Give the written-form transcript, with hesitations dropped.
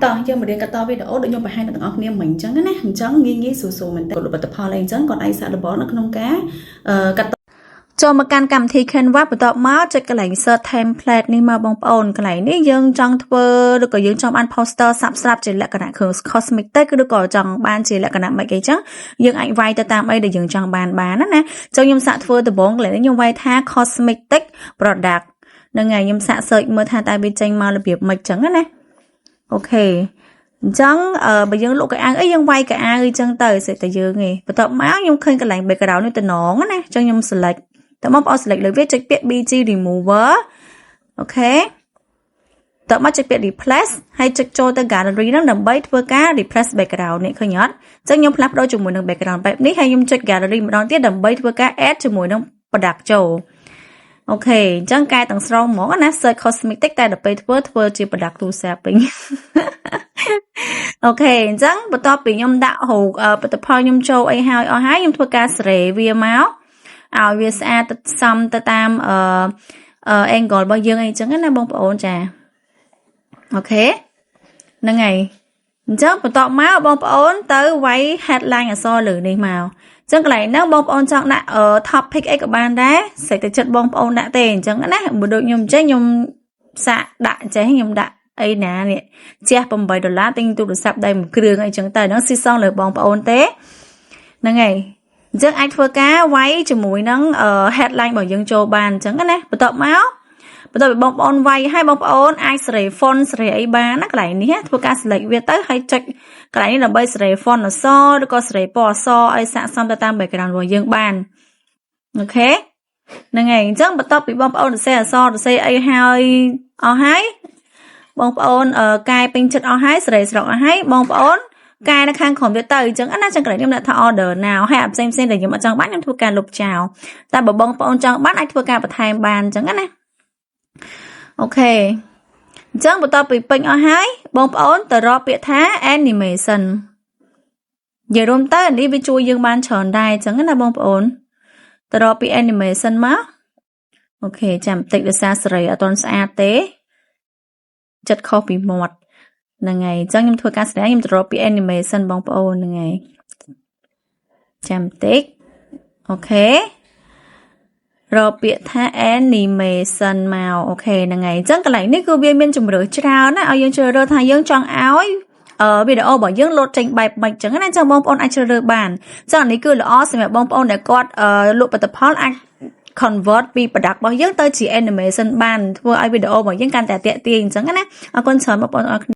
តោះយើងមករៀនកាត់តវីដេអូដូចខ្ញុំបង្ហាញដល់ទាំងអស់គ្នាមិញអញ្ចឹងណាអញ្ចឹងងាយស្រួលមែនតើលទ្ធផលអីអញ្ចឹងគាត់ឯងសាកល្បងនៅក្នុងការកាត់ចូលមកកាន់កម្មវិធី Canva បន្ទាប់មកចុចកន្លែង Insert Template នេះមកបងប្អូនកន្លែងនេះយើងចង់ធ្វើឬក៏យើងចង់បាន poster សាប់ស្រាប់ជាលក្ខណៈគ្រឿង cosmetic ឬក៏ចង់បានជាលក្ខណៈមិនអីចឹងយើងអាចវាយទៅតាមអីដែលយើងចង់បានណាអញ្ចឹងខ្ញុំសាកធ្វើដំបូងកន្លែងនេះខ្ញុំវាយថា cosmetic product ហ្នឹងហើយខ្ញុំសាក search មើលថាតើវាចេញមករបៀបម៉េចចឹងណាអូខេអញ្ចឹងបើយើងលក់កៅអៅអីយើងវាយកៅអៅអញ្ចឹងទៅសេចតែយើងឯងបន្ទាប់មកខ្ញុំឃើញកន្លែង background នេះតំណងណាអញ្ចឹងខ្ញុំ select តើមកបង select លើវាចុចពាក្យ BG remover អូខេតើមកចុចពាក្យ replace ហើយចុចចូលទៅ gallery ហ្នឹងដើម្បីធ្វើការ replace background នេះឃើញអត់អញ្ចឹងខ្ញុំផ្លាស់ប្ដូរជាមួយនឹង background បែបនេះហើយខ្ញុំចុច gallery ម្ដងទៀតដើម្បីធ្វើការ add ជាមួយនឹង product ចូលអូខេអញ្ចឹងកែទាំងស្រុងហ្មងណា search cosmetic តែដល់ពេលធ្វើជា product ទូរស័ព្ទវិញអូខេអញ្ចឹងបន្ទាប់ពីខ្ញុំដាក់រូបផលិតផលខ្ញុំចូលអីហើយអស់ហើយខ្ញុំធ្វើការសេរីវាមកឲ្យវាស្អាតទៅសមទៅតាមangle របស់យើងអីចឹងណាបងប្អូនចាអូខេហ្នឹងហើយអញ្ចឹងបន្ទាប់មកបងប្អូនទៅវាយ headline អក្សរលើនេះមកអញ្ចឹងកន្លែងហ្នឹងបងប្អូនចង់ដាក់ topic អីក៏បានដែរសេចតែចិត្តបងប្អូនដាក់ទេអញ្ចឹងណាបើដូចខ្ញុំចេះខ្ញុំសាកដាក់ចេះខ្ញុំដាក់អីណានេះជះ$8ទិញទូរស័ព្ទដៃមួយគ្រឿងអីចឹងទៅហ្នឹងស៊ីសងលើបងប្អូនទេហ្នឹងហើយអញ្ចឹងអាចធ្វើការវាយជាមួយនឹង headline របស់យើងចូលបានអញ្ចឹងណាបន្ទាប់ពីបងប្អូនវាយឲ្យបងប្អូនអាចសេរី font សេរីអីបានណាកន្លែងនេះធ្វើការ select វាទៅហើយចុចកន្លែងនេះដើម្បីសេរី font អក្សរឬក៏សេរីពណ៌អក្សរឲ្យស័ក្តិសមទៅតាម background របស់យើងបានអូខេហ្នឹងហើយអញ្ចឹងបន្ទាប់ពីបងប្អូនសរសេរអក្សរសរសេរអីហើយអស់ហើយបងប្អូនកែពេញចិត្តអស់ហើយសេរីស្រកអស់ហើយបងប្អូនកែនៅខាងក្រោមទៀតទៅអញ្ចឹងណាចឹងកន្លែងខ្ញុំដាក់ថា order now ហើយអាផ្សេងដែលខ្ញុំអត់ចង់បានខ្ញុំធ្វើការលុបចោលតែបើបងប្អូនចង់បានអាចធ្វើការបន្ថែមបានអញ្ចឹងណាអូខេអញ្ចឹងបន្ទាប់ពីពេញអស់ហើយបងប្អូនទៅរកពាក្យថា animation និយាយរួមទៅនេះវាជួយយើងបានច្រើនដែរអញ្ចឹងណាបងប្អូនទៅរកពី animation មកអូខេចាំបន្តិចដោយសារសេរីអត់ទាន់ស្អាតទេចិត្តខុសពីមាត់ហ្នឹងហើយអញ្ចឹងខ្ញុំធ្វើការស្ដែងខ្ញុំទៅរកពី animation បងប្អូនហ្នឹងហើយចាំបន្តិចអូខេរកពាក្យថា animation មកអូខេហ្នឹងហើយអញ្ចឹងកន្លែងនេះគឺវាមានជម្រើសច្រើនណាឲ្យយើងជ្រើសរើសថាយើងចង់ឲ្យវីដេអូរបស់យើងលោតចេញបែបម៉េចអញ្ចឹងណាអញ្ចឹងបងប្អូនអាចជ្រើសរើសបានអញ្ចឹងនេះគឺល្អសម្រាប់បងប្អូនដែលគាត់លក់ផលិតផលអាច convert ពី product របស់យើងទៅជា animation បានធ្វើឲ្យវីដេអូរបស់យើងកាន់តែទាក់ទាញអញ្ចឹងណាអរគុណច្រើនបងប្អូន